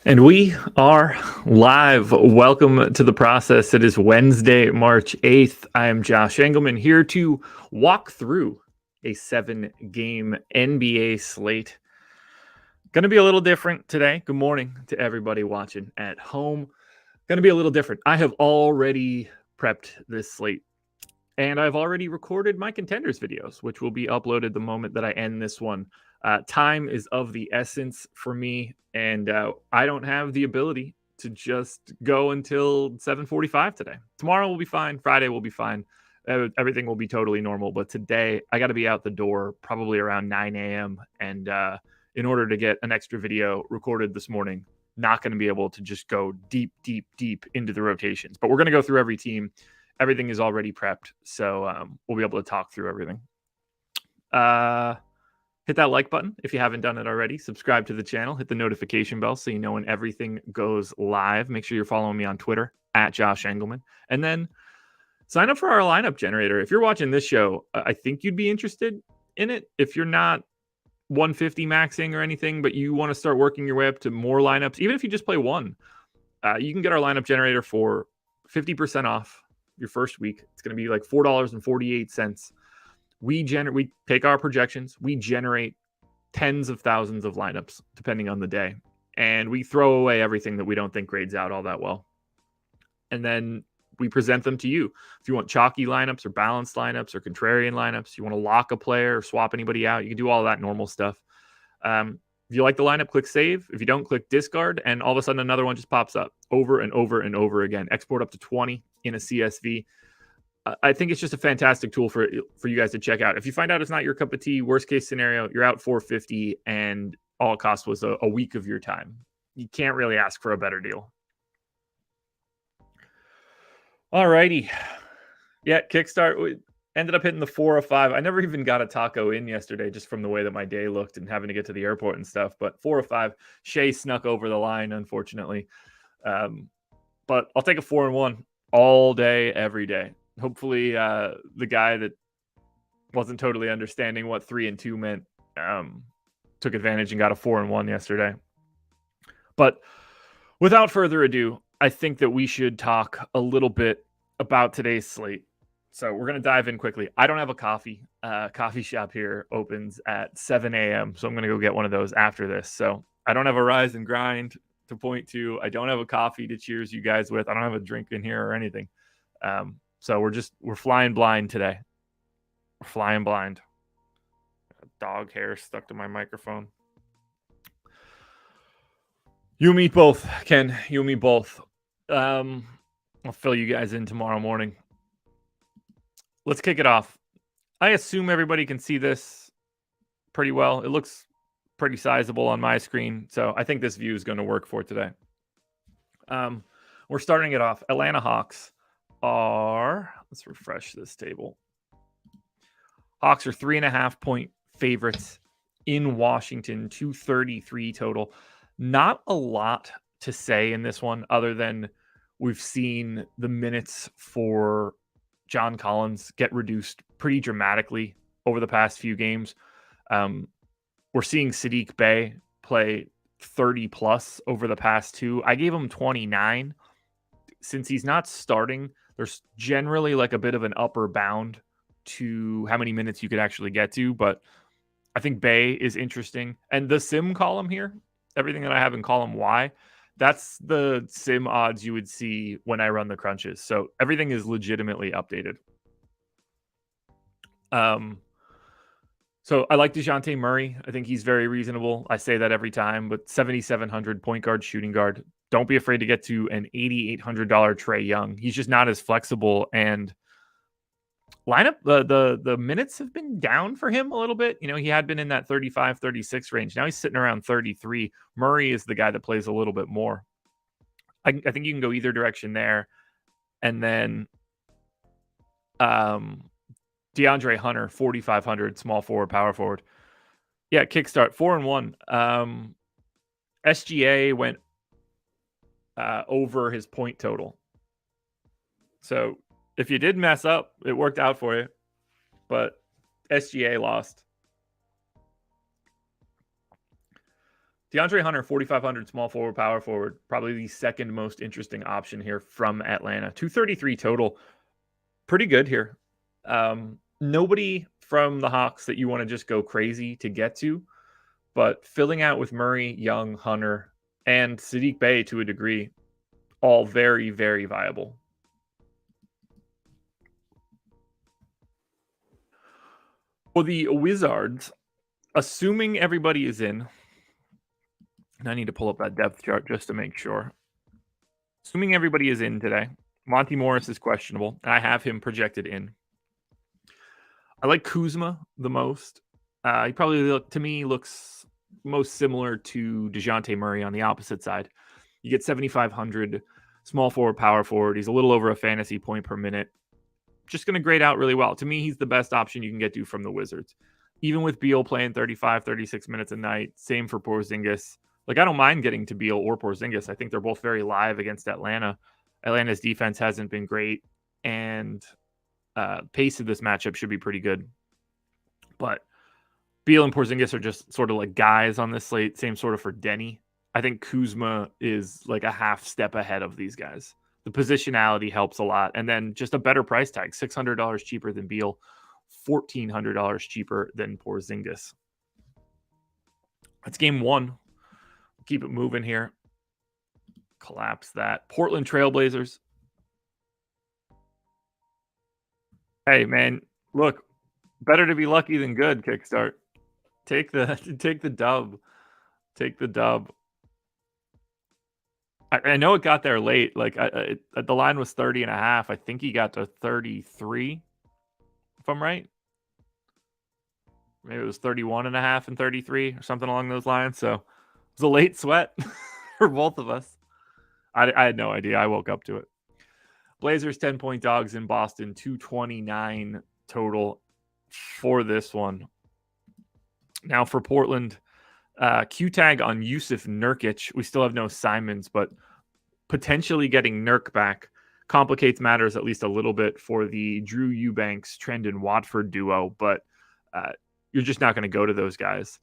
And we are live. Welcome to the process. It is Wednesday, March 8th. I am Josh Engleman here to walk through a 7-game NBA slate. Going to be a little different today. Good morning to everybody watching at home. Going to be a little different. I have already prepped this slate and I've already recorded my contenders videos, which will be uploaded the moment that I end this one. Time is of the essence for me, and I don't have the ability to just go until 7:45 today. Tomorrow will be fine. Friday will be fine. Everything will be totally normal. But today, I got to be out the door probably around 9 a.m. And in order to get an extra video recorded this morning, not going to be able to just go deep into the rotations. But we're going to go through every team. Everything is already prepped, so we'll be able to talk through everything. Hit that like button if you haven't done it already. Subscribe to the channel. Hit the notification bell so you know when everything goes live. Make sure you're following me on Twitter at Josh Engleman. And then sign up for our lineup generator. If you're watching this show, I think you'd be interested in it. If you're not 150 maxing or anything, but you want to start working your way up to more lineups, even if you just play one, you can get our lineup generator for 50% off your first week. It's going to be like $4.48. We take our projections, we generate tens of thousands of lineups depending on the day, and we throw away everything that we don't think grades out all that well. And then we present them to you. If you want chalky lineups or balanced lineups or contrarian lineups, you want to lock a player or swap anybody out, you can do all that normal stuff. If you like the lineup, click save. If you don't, click discard, and all of a sudden another one just pops up over and over and over again. Export up to 20 in a CSV. I think it's just a fantastic tool for you guys to check out. If you find out it's not your cup of tea, worst case scenario, you're out $450 and all it cost was a week of your time. You can't really ask for a better deal. All righty. Yeah, Kickstart ended up hitting the 4 or 5. I never even got a taco in yesterday just from the way that my day looked and having to get to the airport and stuff. But 4 or 5, Shea snuck over the line, unfortunately. But I'll take a 4-1 all day, every day. Hopefully the guy that wasn't totally understanding what 3-2 meant took advantage and got a 4-1 yesterday. But without further ado, I think that we should talk a little bit about today's slate. So we're going to dive in quickly. I don't have a coffee. Coffee shop here opens at 7 a.m. So I'm going to go get one of those after this. So I don't have a rise and grind to point to. I don't have a coffee to cheers you guys with. I don't have a drink in here or anything. So we're flying blind today. We're flying blind. Dog hair stuck to my microphone. You and me both, Ken. You and me both. I'll fill you guys in tomorrow morning. Let's kick it off. I assume everybody can see this pretty well. It looks pretty sizable on my screen, so I think this view is going to work for today. We're starting it off. Atlanta Hawks are, let's refresh this table. Hawks are 3.5-point favorites in Washington, 233 total. Not a lot to say in this one other than we've seen the minutes for John Collins get reduced pretty dramatically over the past few games. We're seeing Sadiq Bey play 30 plus over the past 2. I gave him 29. Since he's not starting, there's generally like a bit of an upper bound to how many minutes you could actually get to, but I think Bey is interesting. And the sim column here, everything that I have in column Y, that's the sim odds you would see when I run the crunches. So everything is legitimately updated. So I like DeJounte Murray. I think he's very reasonable. I say that every time, but 7,700 point guard, shooting guard. Don't be afraid to get to an $8,800 Trae Young. He's just not as flexible, and lineup, the minutes have been down for him a little bit. You know, he had been in that 35, 36 range. Now he's sitting around 33. Murray is the guy that plays a little bit more. I think you can go either direction there. And then DeAndre Hunter, 4,500, small forward, power forward. Yeah, kickstart, 4-1. SGA went over his point total. So if you did mess up, it worked out for you. But SGA lost. DeAndre Hunter, 4,500 small forward, power forward. Probably the second most interesting option here from Atlanta. 233 total. Pretty good here. Nobody from the Hawks that you want to just go crazy to get to, but filling out with Murray, Young, Hunter, and Sadiq Bey to a degree, all very, very viable. For the Wizards, assuming everybody is in, and I need to pull up that depth chart just to make sure. Assuming everybody is in today, Monty Morris is questionable, and I have him projected in. I like Kuzma the most. He probably, to me, looks most similar to DeJounte Murray on the opposite side. You get 7,500, small forward, power forward. He's a little over a fantasy point per minute. Just going to grade out really well. To me, he's the best option you can get to from the Wizards. Even with Beal playing 35, 36 minutes a night, same for Porzingis. Like, I don't mind getting to Beal or Porzingis. I think they're both very live against Atlanta. Atlanta's defense hasn't been great, and pace of this matchup should be pretty good. But Beal and Porzingis are just sort of like guys on this slate. Same sort of for Denny. I think Kuzma is like a half step ahead of these guys. The positionality helps a lot. And then just a better price tag, $600 cheaper than Beal, $1,400 cheaper than Porzingis. That's game one. Keep it moving here. Collapse that. Portland Trailblazers. Hey, man, look, better to be lucky than good, Kickstart. Take the dub. Take the dub. I know it got there late. Like, the line was 30.5. I think he got to 33, if I'm right. Maybe it was 31.5 and 33 or something along those lines. So it was a late sweat for both of us. I had no idea. I woke up to it. Blazers 10-point dogs in Boston, 229 total for this one. Now for Portland, Q tag on Yusuf Nurkic. We still have no Simons, but potentially getting Nurk back complicates matters at least a little bit for the Drew Eubanks, Trendon Watford duo, but you're just not going to go to those guys.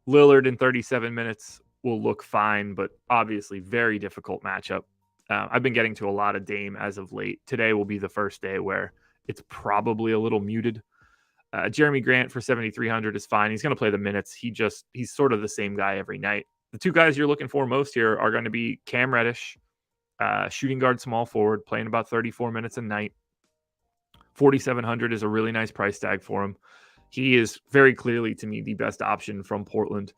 Lillard in 37 minutes will look fine, but obviously very difficult matchup. I've been getting to a lot of Dame as of late. Today will be the first day where it's probably a little muted. Jeremy Grant for 7,300 is fine. He's going to play the minutes. He's sort of the same guy every night. The two guys you're looking for most here are going to be Cam Reddish, shooting guard, small forward, playing about 34 minutes a night. 4,700 is a really nice price tag for him. He is very clearly, to me, the best option from Portland.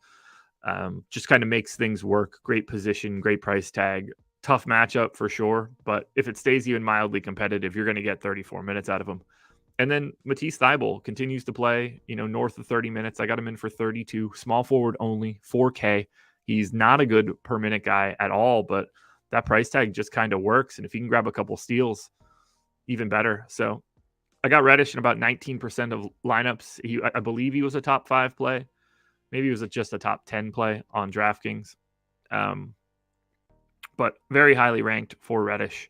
Just kind of makes things work. Great position, great price tag. Tough matchup for sure, but if it stays even mildly competitive, you're going to get 34 minutes out of him. And then Matisse Thybulle continues to play, north of 30 minutes. I got him in for 32, small forward only, 4K. He's not a good per minute guy at all, but that price tag just kind of works. And if you can grab a couple steals, even better. So I got Reddish in about 19% of lineups. I believe he was a top 5 play. Maybe he was just a top 10 play on DraftKings. But very highly ranked for Reddish.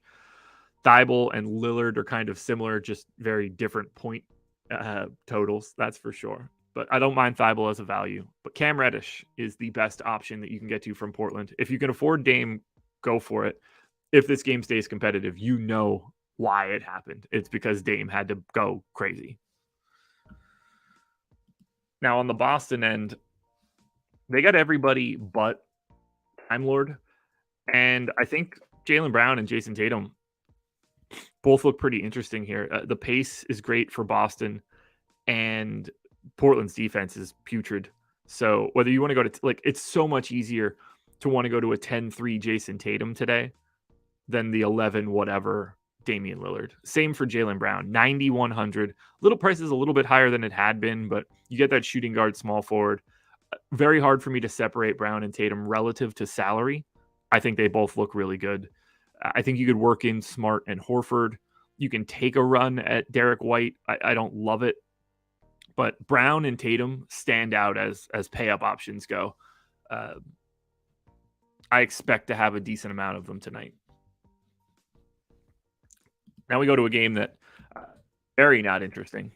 Thybulle and Lillard are kind of similar, just very different point totals, that's for sure. But I don't mind Thybulle as a value. But Cam Reddish is the best option that you can get to from Portland. If you can afford Dame, go for it. If this game stays competitive, you know why it happened. It's because Dame had to go crazy. Now on the Boston end, they got everybody but Time Lord. And I think Jaylen Brown and Jason Tatum both look pretty interesting here. The pace is great for Boston, and Portland's defense is putrid. So whether you want to go to, it's so much easier to want to go to a 10-3 Jason Tatum today than the 11 whatever Damian Lillard. Same for Jaylen Brown, 9,100. Little price is a little bit higher than it had been, but you get that shooting guard, small forward. Very hard for me to separate Brown and Tatum relative to salary. I think they both look really good. I think you could work in Smart and Horford. You can take a run at Derek White. I don't love it. But Brown and Tatum stand out as pay-up options go. I expect to have a decent amount of them tonight. Now we go to a game that very not interesting.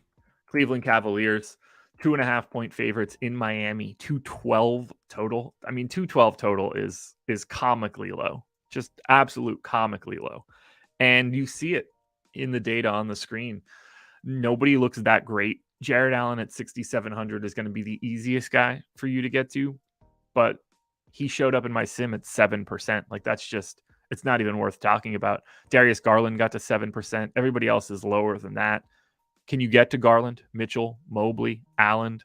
Cleveland Cavaliers, 2.5 point favorites in Miami, 212 total. I mean, 212 total is comically low, just absolute comically low. And you see it in the data on the screen. Nobody looks that great. Jared Allen at 6,700 is going to be the easiest guy for you to get to, but he showed up in my sim at 7%. Like, that's just, it's not even worth talking about. Darius Garland got to 7%. Everybody else is lower than that. Can you get to Garland, Mitchell, Mobley, Allen?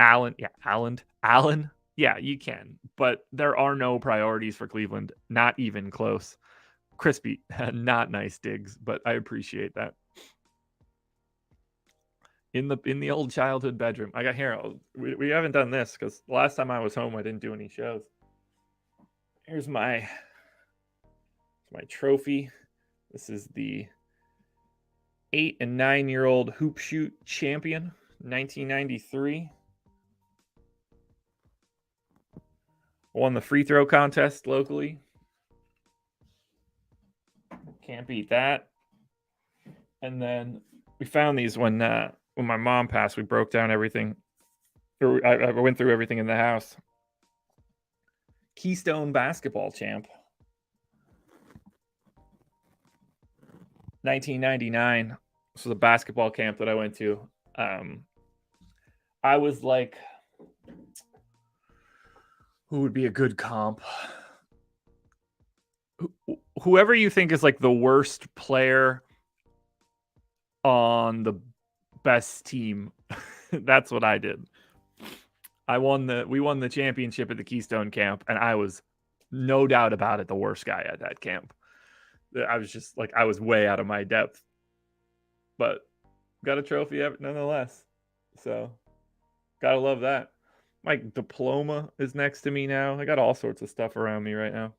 Yeah, you can. But there are no priorities for Cleveland, not even close. Crispy, not nice digs, but I appreciate that. In the old childhood bedroom, I got here. We haven't done this because the last time I was home, I didn't do any shows. Here's my trophy. This is the 8 and 9-year-old hoop shoot champion, 1993. Won the free throw contest locally. Can't beat that. And then we found these when my mom passed. We broke down everything. I went through everything in the house. Keystone basketball champ. 1999. This was a basketball camp that I went to. I was like, who would be a good comp? Whoever you think is like the worst player on the best team. That's what I did. We won the championship at the Keystone camp, and I was, no doubt about it, the worst guy at that camp. I was just like, I was way out of my depth, but got a trophy nonetheless. So gotta love that. My diploma is next to me now. I got all sorts of stuff around me right now.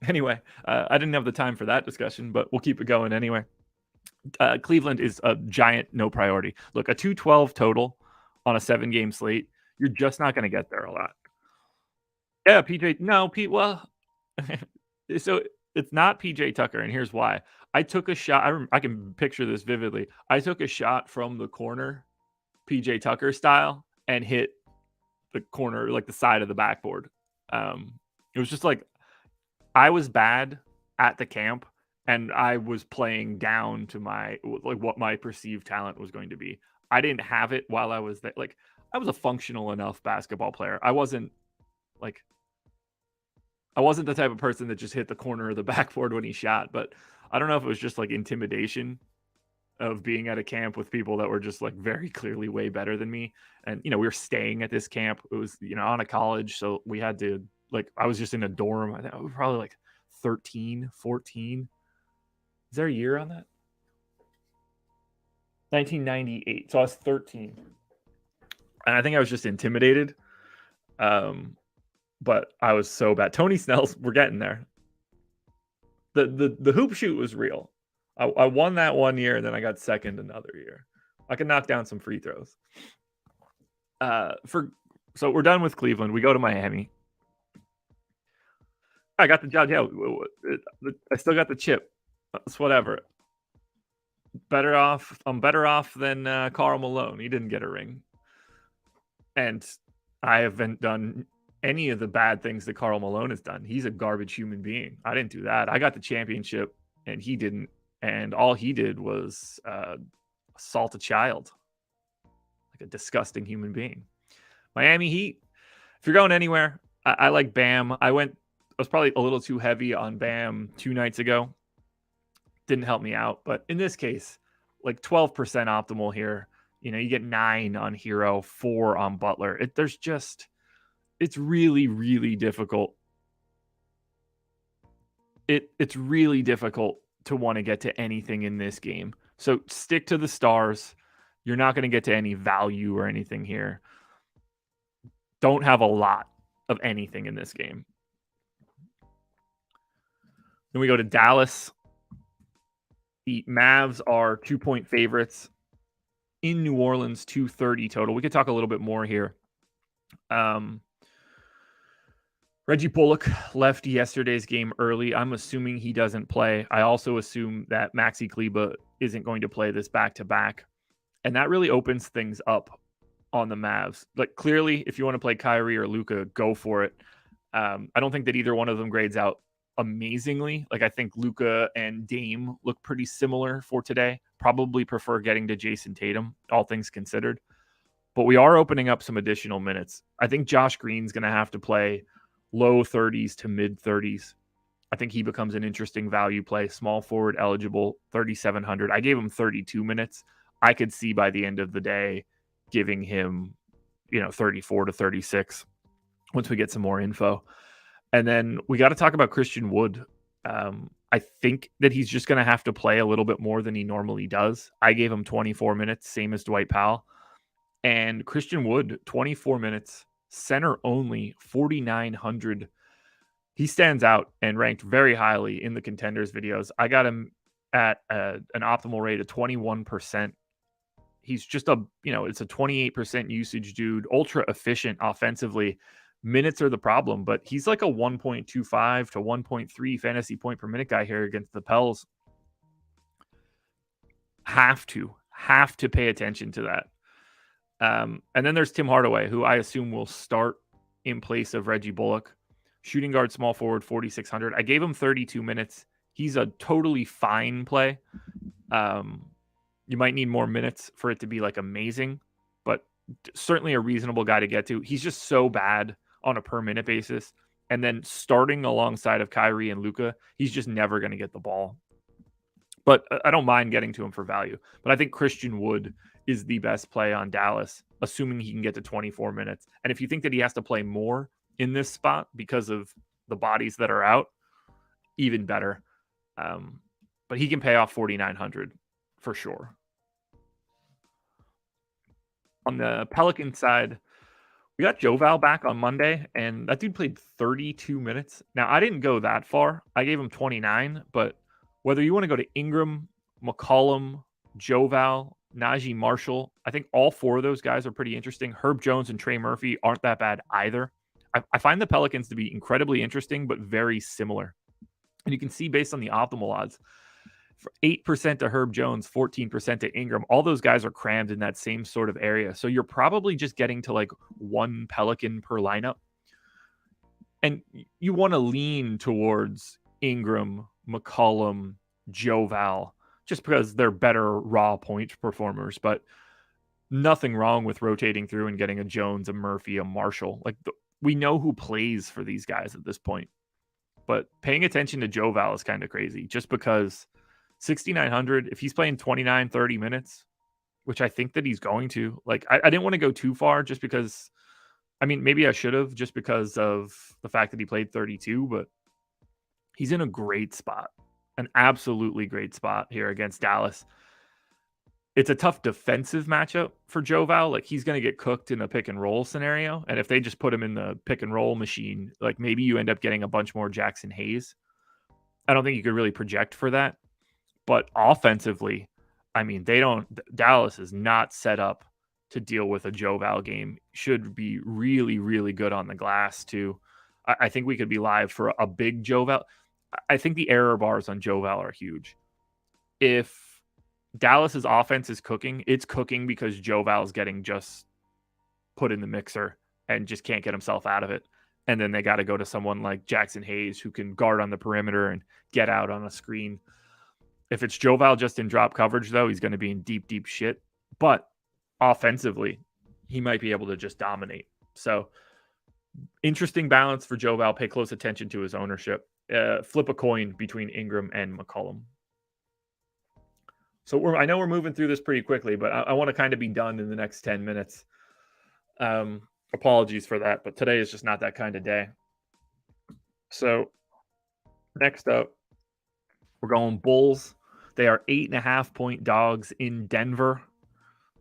Anyway, I didn't have the time for that discussion, but we'll keep it going anyway. Cleveland is a giant no priority. Look, a 212 total on a 7-game slate, you're just not going to get there a lot. Yeah, PJ. No, Pete. Well, so it's not PJ Tucker, and here's why. I took a shot. I can picture this vividly. I took a shot from the corner, PJ Tucker style, and hit the corner, like the side of the backboard. It was just like, I was bad at the camp, and I was playing down to what my perceived talent was going to be. I didn't have it while I was there. Like, I was a functional enough basketball player. I wasn't the type of person that just hit the corner of the backboard when he shot, but I don't know if it was just like intimidation of being at a camp with people that were just like very clearly way better than me. And, we were staying at this camp. It was, on a college. So we had to, I was just in a dorm. I think I was probably like 13, 14. Is there a year on that? 1998. So I was 13. And I think I was just intimidated. But I was so bad. Tony Snell's, we're getting there. The hoop shoot was real. I won that one year, and then I got second another year. I could knock down some free throws. So we're done with Cleveland. We go to Miami. I got the job. Yeah, I still got the chip. It's whatever. I'm better off than Karl Malone. He didn't get a ring. And I haven't done any of the bad things that Karl Malone has done. He's a garbage human being. I didn't do that. I got the championship, and he didn't. And all he did was assault a child, like a disgusting human being. Miami Heat, if you're going anywhere, I like Bam. I was probably a little too heavy on Bam 2 nights ago. Didn't help me out. But in this case, like 12% optimal here. You get 9 on Hero, 4 on Butler. It's really, really difficult. It's really difficult to want to get to anything in this game. So stick to the stars. You're not going to get to any value or anything here. Don't have a lot of anything in this game. Then we go to Dallas. The Mavs are 2-point favorites in New Orleans, 230 total. We could talk a little bit more here. Reggie Bullock left yesterday's game early. I'm assuming he doesn't play. I also assume that Maxi Kleber isn't going to play this back-to-back. And that really opens things up on the Mavs. Like, clearly, if you want to play Kyrie or Luka, go for it. I don't think that either one of them grades out amazingly. Like, I think Luka and Dame look pretty similar for today. Probably prefer getting to Jason Tatum, all things considered. But we are opening up some additional minutes. I think Josh Green's going to have to play low 30s to mid 30s. I think he becomes an interesting value play. Small forward eligible, 3,700. I gave him 32 minutes. I could see by the end of the day giving him, 34 to 36 once we get some more info. And then we got to talk about Christian Wood. I think that he's just going to have to play a little bit more than he normally does. I gave him 24 minutes, same as Dwight Powell. And Christian Wood, 24 minutes, center only, 4,900. He stands out and ranked very highly in the contenders videos. I got him at an optimal rate of 21%. He's just it's a 28% usage dude, ultra efficient offensively. Minutes are the problem, but he's like a 1.25 to 1.3 fantasy point per minute guy here against the Pels. Have to pay attention to that. And then there's Tim Hardaway, who I assume will start in place of Reggie Bullock. Shooting guard, small forward, 4,600. I gave him 32 minutes. He's a totally fine play. You might need more minutes for it to be like amazing, but certainly a reasonable guy to get to. He's just so bad on a per minute basis. And then starting alongside of Kyrie and Luka, he's just never going to get the ball. But I don't mind getting to him for value. But I think Christian Wood is the best play on Dallas, assuming he can get to 24 minutes. And if you think that he has to play more in this spot because of the bodies that are out, even better. But he can pay off 4,900 for sure. On the Pelican side, we got Joval back on Monday, and that dude played 32 minutes. Now, I didn't go that far. I gave him 29, but whether you want to go to Ingram, McCollum, Joval, Najee Marshall, I think all four of those guys are pretty interesting. Herb Jones and Trey Murphy aren't that bad either. I find the Pelicans to be incredibly interesting, but very similar. And you can see based on the optimal odds, for 8% to Herb Jones, 14% to Ingram, all those guys are crammed in that same sort of area. So you're probably just getting to like one Pelican per lineup. And you want to lean towards Ingram, McCollum, Joval, just because they're better raw point performers. But nothing wrong with rotating through and getting a Jones, a Murphy, a Marshall. Like we know who plays for these guys at this point. But paying attention to Joval is kind of crazy just because 6,900, if he's playing 29, 30 minutes, which I think that he's going to, like, I didn't want to go too far just because, I mean, maybe I should have just because of the fact that he played 32, but he's in a great spot, an absolutely great spot here against Dallas. It's a tough defensive matchup for Joval. Like, he's going to get cooked in a pick and roll scenario. And if they just put him in the pick and roll machine, like maybe you end up getting a bunch more Jackson Hayes. I don't think you could really project for that. But offensively, I mean, Dallas is not set up to deal with a Joval game. Should be really, really good on the glass too. I think we could be live for a big Joval. I think the error bars on Joval are huge. If Dallas's offense is cooking, it's cooking because Joval is getting just put in the mixer and just can't get himself out of it. And then they got to go to someone like Jackson Hayes who can guard on the perimeter and get out on a screen. If it's Joval just in drop coverage, though, he's going to be in deep, deep shit. But offensively, he might be able to just dominate. So interesting balance for Joval. Pay close attention to his ownership. Flip a coin between Ingram and McCollum. So I know we're moving through this pretty quickly, but I want to kind of be done in the next 10 minutes. Apologies for that, but today is just not that kind of day. So next up, we're going Bulls. They are 8.5-point dogs in Denver.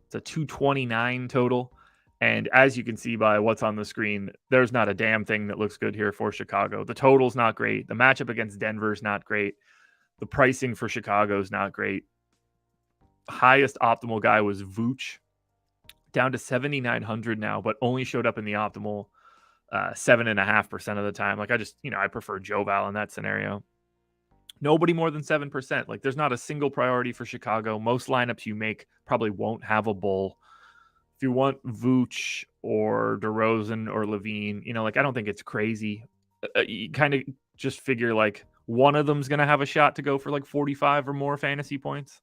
It's a 229 total. And as you can see by what's on the screen, there's not a damn thing that looks good here for Chicago. The total's not great. The matchup against Denver is not great. The pricing for Chicago is not great. Highest optimal guy was Vooch, down to 7,900 now, but only showed up in the optimal 7.5% of the time. Like I prefer Joval in that scenario. Nobody more than 7%. Like there's not a single priority for Chicago. Most lineups you make probably won't have a bull. If you want Vooch or DeRozan or Levine, I don't think it's crazy. You kind of just figure like one of them's going to have a shot to go for like 45 or more fantasy points.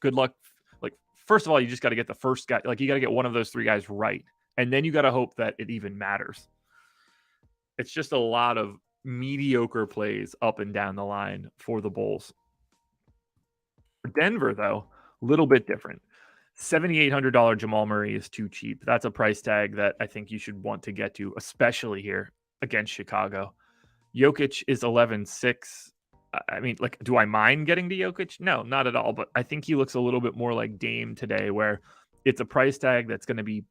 Good luck. Like, first of all, you just got to get the first guy. Like, you got to get one of those three guys right. And then you got to hope that it even matters. It's just a lot of mediocre plays up and down the line for the Bulls. For Denver, though, a little bit different. $7,800 Jamal Murray is too cheap. That's a price tag that I think you should want to get to, especially here against Chicago. Jokic is 11.6. I mean, like, do I mind getting to Jokic? No, not at all. But I think he looks a little bit more like Dame today, where it's a price tag that's going to be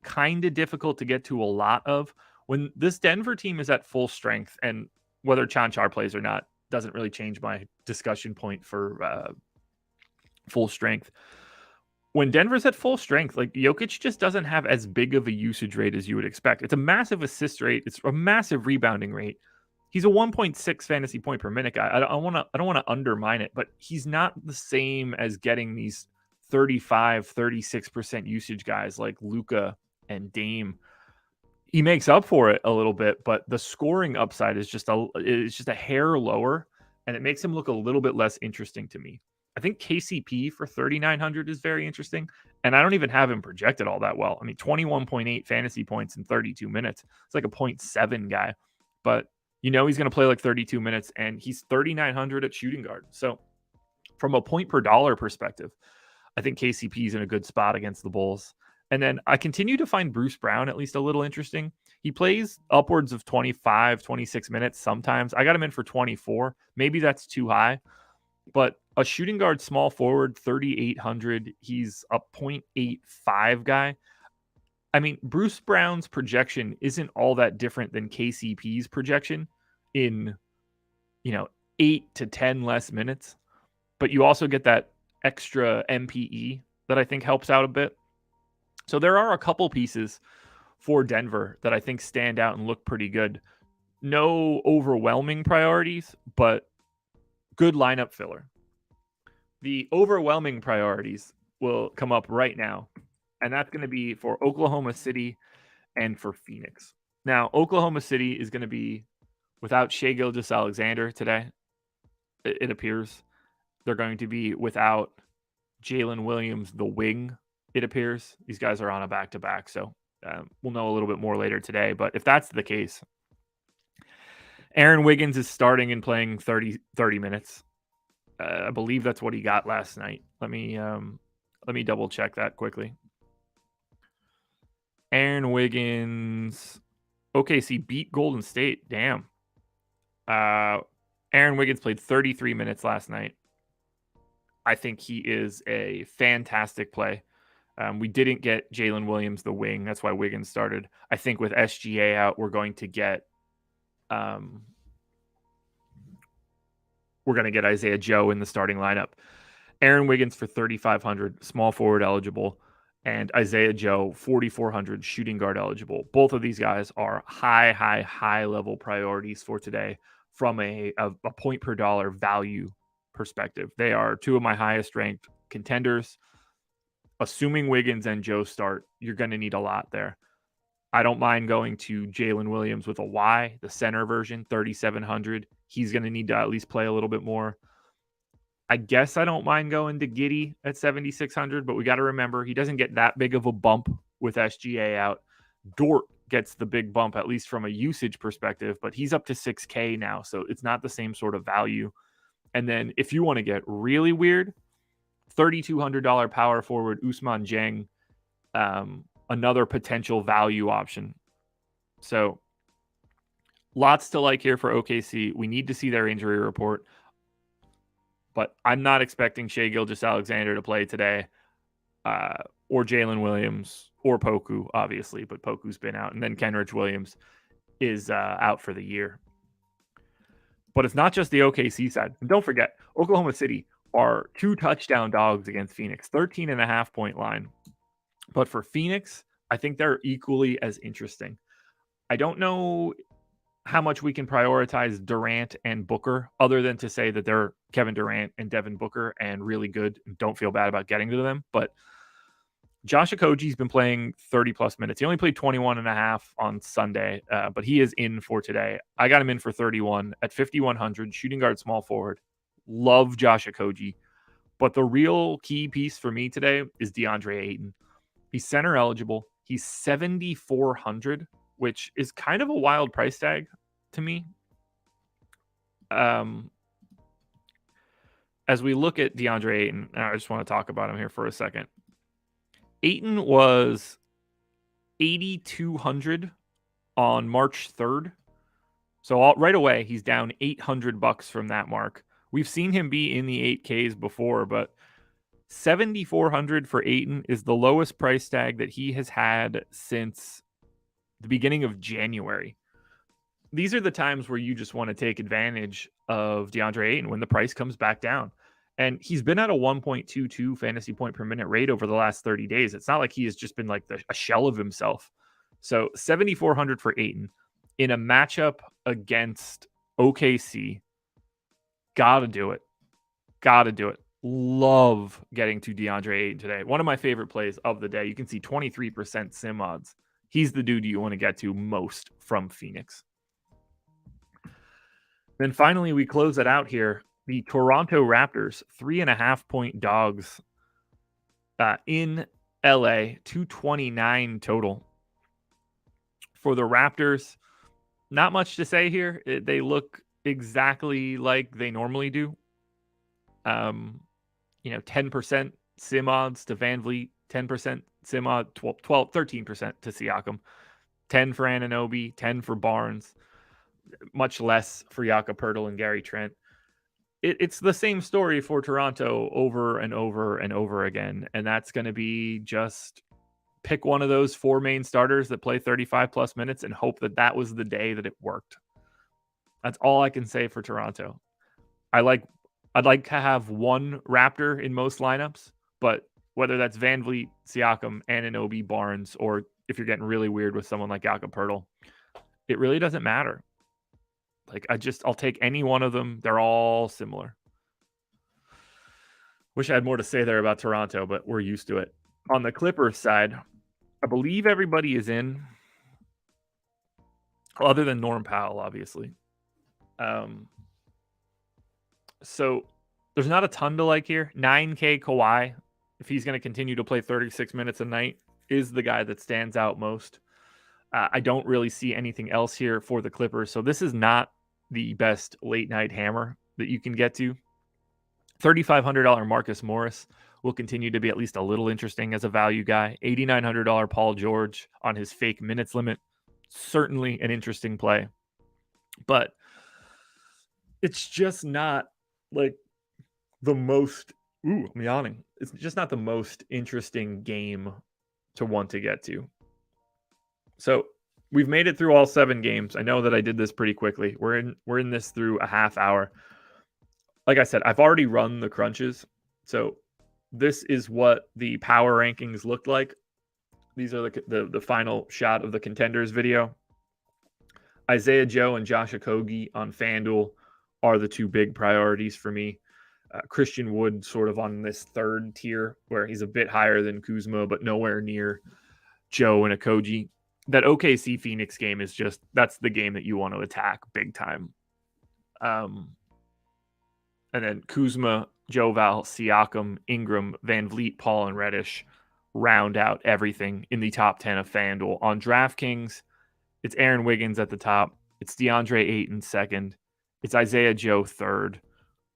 kind of difficult to get to a lot of. When this Denver team is at full strength, and whether Chanchar plays or not doesn't really change my discussion point for full strength. When Denver's at full strength, like, Jokic just doesn't have as big of a usage rate as you would expect. It's a massive assist rate. It's a massive rebounding rate. He's a 1.6 fantasy point per minute guy. I don't want to undermine it, but he's not the same as getting these 35, 36% usage guys like Luka and Dame. He makes up for it a little bit, but the scoring upside is just a hair lower, and it makes him look a little bit less interesting to me. I think KCP for 3,900 is very interesting, and I don't even have him projected all that well. I mean, 21.8 fantasy points in 32 minutes. It's like a 0.7 guy, but he's going to play like 32 minutes, and he's 3,900 at shooting guard. So from a point per dollar perspective, I think KCP is in a good spot against the Bulls. And then I continue to find Bruce Brown at least a little interesting. He plays upwards of 25, 26 minutes sometimes. I got him in for 24. Maybe that's too high. But a shooting guard, small forward, 3,800. He's a 0.85 guy. I mean, Bruce Brown's projection isn't all that different than KCP's projection in, 8 to 10 less minutes. But you also get that extra MPE that I think helps out a bit. So there are a couple pieces for Denver that I think stand out and look pretty good. No overwhelming priorities, but good lineup filler. The overwhelming priorities will come up right now, and that's going to be for Oklahoma City and for Phoenix. Now, Oklahoma City is going to be without Shai Gilgeous-Alexander today, it appears. They're going to be without Jalen Williams, the wing, it appears. These guys are on a back-to-back, so we'll know a little bit more later today. But if that's the case, Aaron Wiggins is starting and playing 30 minutes. I believe that's what he got last night. Let me double check that quickly. Aaron Wiggins, OKC beat Golden State. Damn. Aaron Wiggins played 33 minutes last night. I think he is a fantastic play. We didn't get Jalen Williams, the wing. That's why Wiggins started. I think with SGA out, we're going to get Isaiah Joe in the starting lineup. Aaron Wiggins for 3,500, small forward eligible, and Isaiah Joe 4,400, shooting guard eligible. Both of these guys are high level priorities for today from a point per dollar value perspective. They are two of my highest ranked contenders. Assuming Wiggins and Joe start, you're going to need a lot there. I don't mind going to Jalen Williams with a Y, the center version, 3,700. He's going to need to at least play a little bit more. I guess I don't mind going to Giddey at 7,600, but we got to remember he doesn't get that big of a bump with SGA out. Dort gets the big bump, at least from a usage perspective, but he's up to 6K now, so it's not the same sort of value. And then if you want to get really weird, $3,200 power forward Ousmane Dieng, another potential value option. So lots to like here for OKC. We need to see their injury report, but I'm not expecting Shai Gilgeous-Alexander to play today, or Jalen Williams, or Poku, obviously, but Poku's been out. And then Kenrich Williams is out for the year. But it's not just the OKC side. And don't forget, Oklahoma City are 2 touchdown dogs against Phoenix, 13.5 point line. But for Phoenix, I think they're equally as interesting. I don't know how much we can prioritize Durant and Booker, other than to say that they're Kevin Durant and Devin Booker and really good. Don't feel bad about getting to them. But Josh Okogie's been playing 30 plus minutes. He only played 21 and a half on Sunday, but he is in for today. I got him in for 31 at 5,100, shooting guard, small forward. Love Josh Okogie. But the real key piece for me today is DeAndre Ayton. He's center eligible. He's 7,400, which is kind of a wild price tag to me. As we look at DeAndre Ayton, I just want to talk about him here for a second. Ayton was 8,200 on March 3rd. So right away, he's down $800 from that mark. We've seen him be in the 8Ks before, but 7,400 for Ayton is the lowest price tag that he has had since the beginning of January. These are the times where you just want to take advantage of DeAndre Ayton when the price comes back down. And he's been at a 1.22 fantasy point per minute rate over the last 30 days. It's not like he has just been like a shell of himself. So 7,400 for Ayton in a matchup against OKC. Gotta do it. Gotta do it. Love getting to DeAndre Ayton today. One of my favorite plays of the day. You can see 23% sim odds. He's the dude you want to get to most from Phoenix. Then finally, we close it out here. The Toronto Raptors, 3.5 point dogs in LA, 229 total. For the Raptors, not much to say here. They look exactly like they normally do. 10% sim odds to Van Vliet, 10% sim odds, 13% to Siakam, 10 for Anunoby, 10 for Barnes, much less for Jakob Poeltl and Gary Trent. It's the same story for Toronto over and over and over again, and that's going to be just pick one of those four main starters that play 35 plus minutes and hope that was the day that it worked. That's all I can say for Toronto. I'd like to have one Raptor in most lineups, but whether that's Van Vliet, Siakam, Anunoby, Barnes, or if you're getting really weird with someone like Jakob Poeltl, it really doesn't matter. Like, I'll take any one of them. They're all similar. Wish I had more to say there about Toronto, but we're used to it. On the Clippers side, I believe everybody is in, other than Norm Powell, obviously. So there's not a ton to like here. 9K Kawhi, if he's going to continue to play 36 minutes a night, is the guy that stands out most. I don't really see anything else here for the Clippers. So this is not the best late night hammer that you can get to. $3,500 Marcus Morris will continue to be at least a little interesting as a value guy. $8,900 Paul George on his fake minutes limit. Certainly an interesting play. But it's just not like the most... I'm yawning. It's just not the most interesting game to want to get to. So we've made it through all 7 games. I know that I did this pretty quickly. We're in this through a half hour. Like I said, I've already run the crunches. So this is what the power rankings looked like. These are the final shot of the contenders video. Isaiah Joe and Josh Okogie on FanDuel are the 2 big priorities for me. Christian Wood sort of on this third tier where he's a bit higher than Kuzma, but nowhere near Joe and Okogie. That OKC Phoenix game is that's the game that you want to attack big time. And then Kuzma, Joe Val, Siakam, Ingram, Van Vliet, Paul, and Reddish round out everything in the top 10 of FanDuel. On DraftKings, it's Aaron Wiggins at the top. It's DeAndre Ayton second. It's Isaiah Joe third.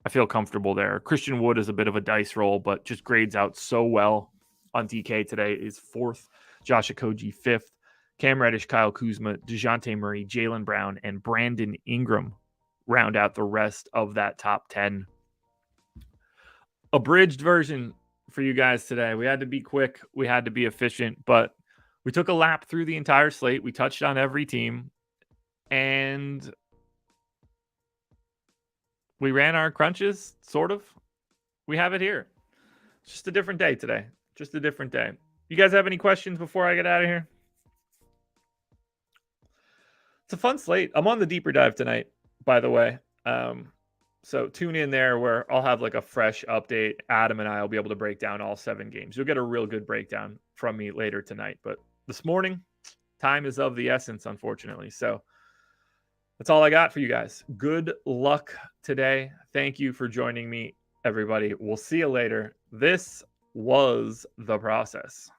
I feel comfortable there. Christian Wood is a bit of a dice roll, but just grades out so well on DK today. Is fourth. Josh Okogie fifth. Cam Reddish, Kyle Kuzma, DeJounte Murray, Jaylen Brown, and Brandon Ingram round out the rest of that top 10. Abridged version for you guys today. We had to be quick. We had to be efficient, but we took a lap through the entire slate. We touched on every team, and we ran our crunches, sort of. We have it here. It's just a different day today. Just a different day. You guys have any questions before I get out of here? It's a fun slate. I'm on the deeper dive tonight, by the way. So tune in there where I'll have like a fresh update. Adam and I will be able to break down all 7 games. You'll get a real good breakdown from me later tonight. But this morning, time is of the essence, unfortunately. So that's all I got for you guys. Good luck today. Thank you for joining me, everybody. We'll see you later. This was The Process.